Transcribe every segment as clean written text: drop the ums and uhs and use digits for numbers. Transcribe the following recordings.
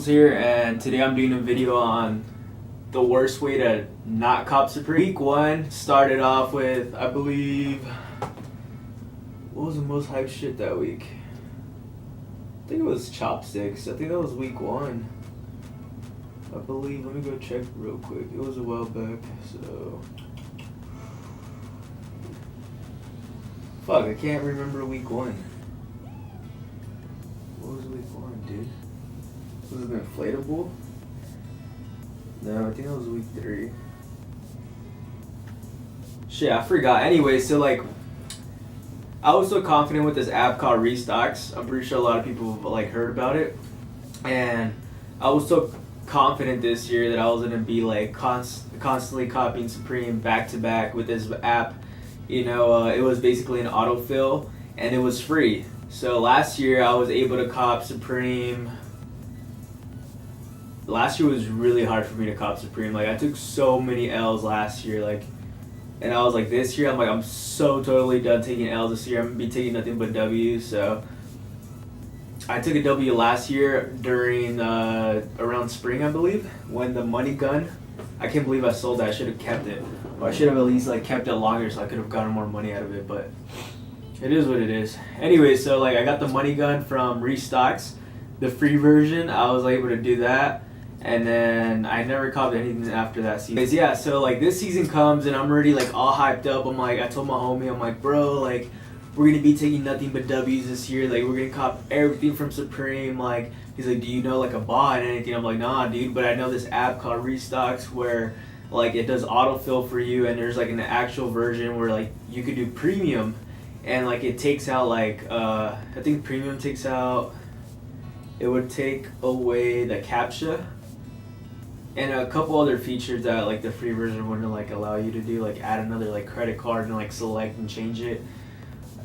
Restocks here, and today I'm doing a video on the worst way to not cop Supreme. Week 1 started off with, I believe, what was the most hyped shit that week? I think it was chopsticks. I think that was week 1. I believe, let me go check real quick. It was a while back, so. Fuck, I can't remember week 1. What was week 1, dude? Was it an inflatable? No, I think that was week 3. Shit, I forgot. Anyway, so like, I was so confident with this app called Restocks. I'm pretty sure a lot of people have like heard about it. And I was so confident this year that I was gonna be like constantly copying Supreme back to back with this app. You know, it was basically an autofill and it was free. So last year I was able to cop Supreme. Last year was really hard for me to cop Supreme. Like, I took so many L's last year. Like, and I was like, this year I'm so totally done taking L's this year. I'm gonna be taking nothing but W's. So I took a W last year during around spring, I believe, when the money gun. I can't believe I sold that. I should have kept it, or I should have at least like kept it longer so I could have gotten more money out of it. But it is what it is. Anyway, so like I got the money gun from Restocks, the free version. I was able to do that, and then I never copped anything after that season. Yeah, so like this season comes and I'm already like all hyped up. I'm like, I told my homie, I'm like, bro, like we're gonna be taking nothing but W's this year. Like we're gonna cop everything from Supreme. Like he's like, do you know like a bot and anything? I'm like, nah, dude, but I know this app called Restocks where like it does autofill for you, and there's like an actual version where like you could do premium. And like it takes out like I think premium takes out, it would take away the CAPTCHA and a couple other features that like the free version wouldn't like allow you to do, like add another like credit card and like select and change it.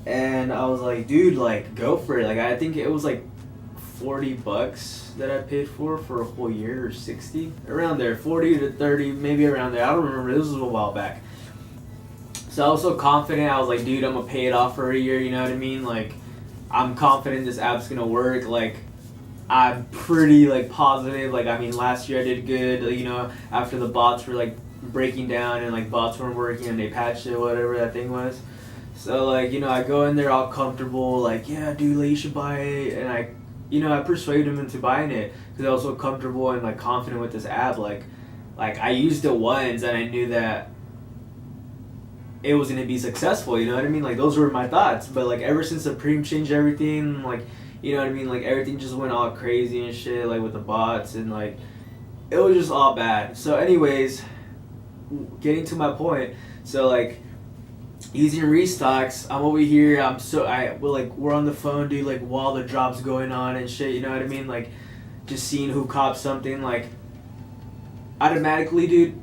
And I was like, dude, like go for it. Like I think it was like $40 that I paid for a whole year, or 60 around there, 40 to 30 maybe around there. I don't remember. This was a while back. So I was so confident. I was like, dude, I'm gonna pay it off for a year, you know what I mean? Like, I'm confident this app's gonna work. Like, I'm pretty like positive. Like, I mean, last year I did good, you know, after the bots were like breaking down and like bots weren't working and they patched it, whatever that thing was. So like, you know, I go in there all comfortable, like, yeah, dude, like, you should buy it. And I persuaded him into buying it because I was so comfortable and like confident with this app. Like I used it once and I knew that it was going to be successful, you know what I mean? Like, those were my thoughts. But like ever since Supreme changed everything, like, you know what I mean? Like, everything just went all crazy and shit, like with the bots, and like it was just all bad. So anyways, getting to my point, so like using Restocks, I'm over here, we're on the phone, dude, like while the drop's going on and shit, you know what I mean? Like just seeing who cops something, like automatically, dude,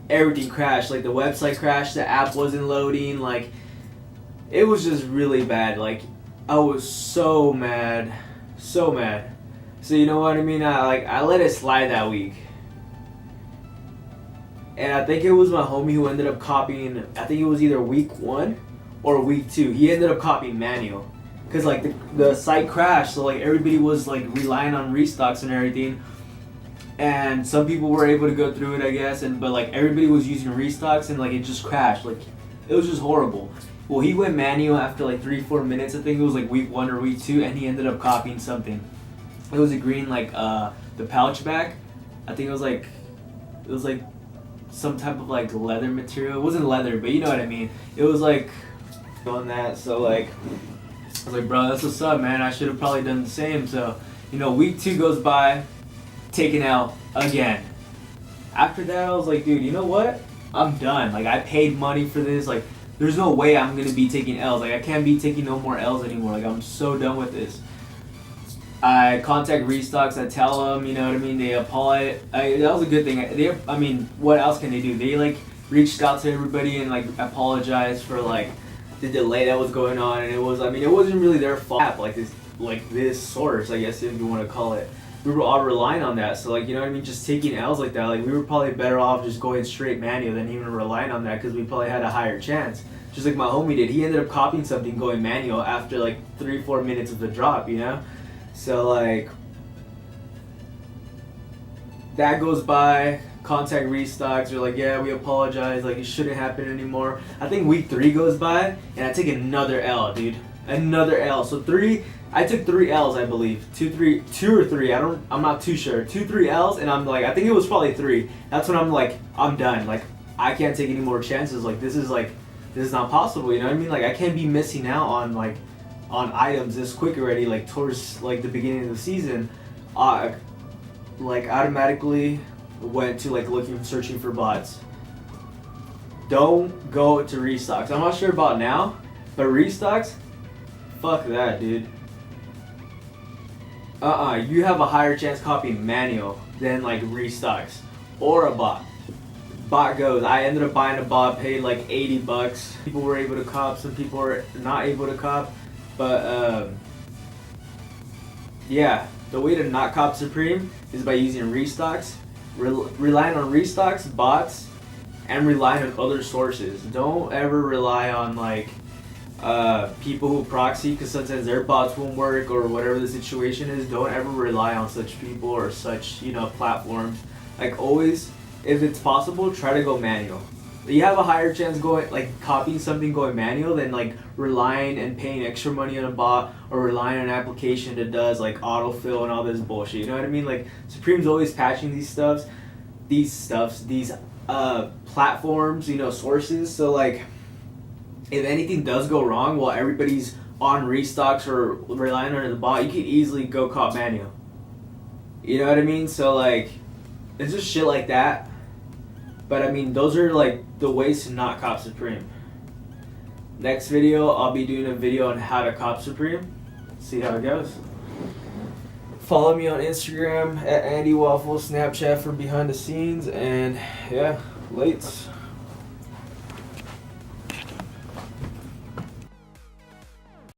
everything crashed. Like the website crashed, the app wasn't loading, like it was just really bad. Like I was so mad. So you know what I mean? I let it slide that week. And I think it was my homie who ended up copying, I think it was either week 1 or week 2. He ended up copying manual. Cause like the site crashed, so like everybody was like relying on Restocks and everything. And some people were able to go through it, I guess, but like everybody was using Restocks and like it just crashed. Like it was just horrible. Well, he went manual after like 3-4 minutes. I think it was like week 1 or week 2, and he ended up copying something. It was a green, like the pouch back. I think it was like some type of like leather material. It wasn't leather, but you know what I mean. It was like on that. So like I was like, bro, that's what's up, man. I should have probably done the same. So, you know, week 2 goes by. Taken out again. After that, I was like, dude, you know what? I'm done. Like, I paid money for this. Like, there's no way I'm gonna be taking L's. Like, I can't be taking no more L's anymore. Like, I'm so done with this. I contact Restocks. I tell them, you know what I mean. They apologize. That was a good thing. I mean, what else can they do? They like reached out to everybody and like apologized for like the delay that was going on. And it wasn't really their fault. Like this source, I guess, if you want to call it. We were all relying on that, so like, you know what I mean, just taking L's like that, like we were probably better off just going straight manual than even relying on that, because we probably had a higher chance. Just like my homie did, he ended up copying something going manual after like 3-4 minutes of the drop, you know. So like that goes by, contact Restocks. They're like, yeah, we apologize. Like, it shouldn't happen anymore. I think week 3 goes by, and I take another L, dude. Another L. So I took 3 L's, I believe. 2 or 3. I'm not too sure. 2, 3 L's, and I'm like, I think it was probably 3. That's when I'm like, I'm done. Like, I can't take any more chances. Like, this is not possible. You know what I mean? Like, I can't be missing out on items this quick already. Like, towards like the beginning of the season, like automatically went to like searching for bots. Don't go to Restocks. I'm not sure about now, but Restocks, fuck that, dude. You have a higher chance copying manual than like Restocks or a bot. Bot goes. I ended up buying a bot, paid like $80. People were able to cop, some people were not able to cop, but yeah, the way to not cop Supreme is by using Restocks, relying on Restocks, bots, and relying on other sources. Don't ever rely on like people who proxy, because sometimes their bots won't work or whatever the situation is. Don't ever rely on such people or such, you know, platforms. Like, always, if it's possible, try to go manual. You have a higher chance going, like, copying something going manual than like relying and paying extra money on a bot or relying on an application that does like autofill and all this bullshit. You know what I mean? Like, Supreme's always patching these platforms, you know, sources. So like, if anything does go wrong while everybody's on Restocks or relying on the bot, you can easily go cop manual. You know what I mean? So like, it's just shit like that. But I mean, those are like the ways to not cop Supreme. Next video, I'll be doing a video on how to cop Supreme. See how it goes. Follow me on Instagram at Andy Waffle, Snapchat for behind the scenes, and yeah, lates.